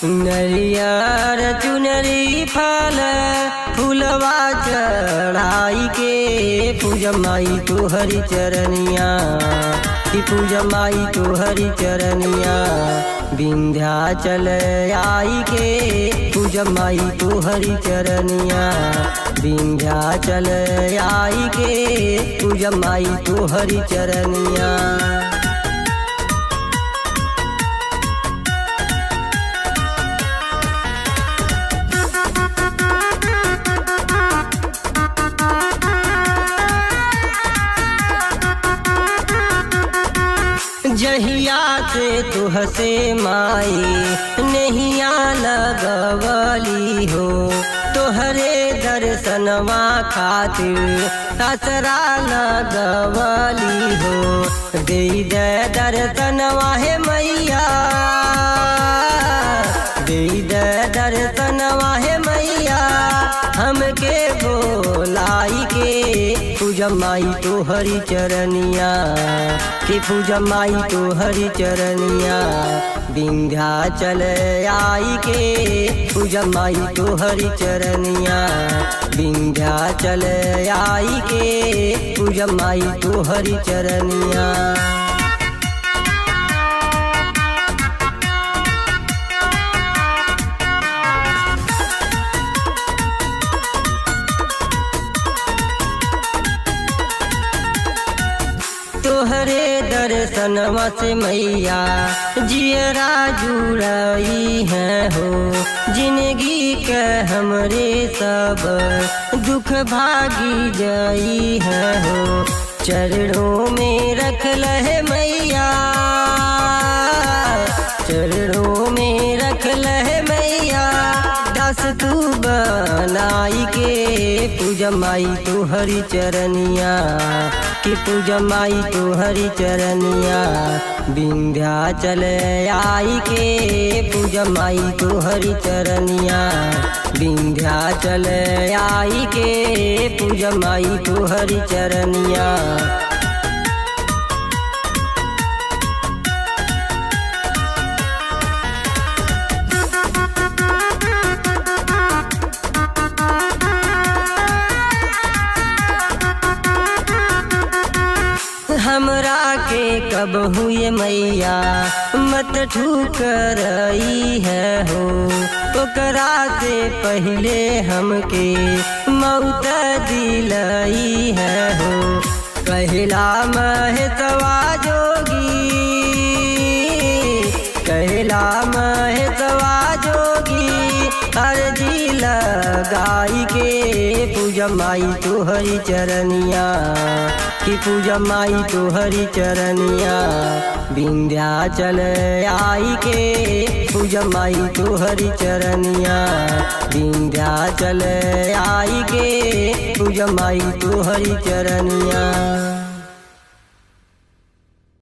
नरियर चुनरी फल फूलवा चढ़ाई के पूजा माई तोहरी चरनिया की पूजा माई तोहरी चरनिया। विंध्याचल आई के पूजा माई तोहरी चरनिया। विंध्याचल आई के पूजा माई तोहरी चरनिया। जहिया से तुहसे माई नैया लगवली हो, तोहरे दर्शनवा खातिर असरा लगवली हो। दे दे दर्शनवा हे मैया, दे दे दर्शनवा हे मैया, हमके बोलाई के पूजा माई तोहरी चरनिया कि पूजा माई तोहरी चरनिया। विंध्याचल आई के पूजा माई तोहरी चरनिया। विंध्याचल आई के पूजा माई तोहरी चरनिया। तोहरे दर्शनवा से मैया जियरा जुड़ाई है हो, जिंदगी के हमरे सब दुख भागी जाई है हो। चरणों में रख लहे मैया, चरणों में रख लहे मैया, दस तू बनाई के पूजा माई तोहरी चरनिया कि पूजा माई तोहरी चरनिया। विंध्याचल आई के पूजा माई तोहरी चरनिया। विंध्याचल आई के पूजा माई तोहरी चरनिया। हमरा के कब हुए मैया मत ठुकराई है हो, ओकरा से पहले हमके मौत दिलाई है हो। कहला महेशवा जोगी, कहला महेशवा जोगी, अर्जी लगाई के पूजा माई तोहरी चरनिया कि पूजा माई तोहरी चरनिया। विंध्याचल आई के पूजा माई तोहरी चरनिया। विंध्याचल आई के पूजा माई तोहरी चरनिया।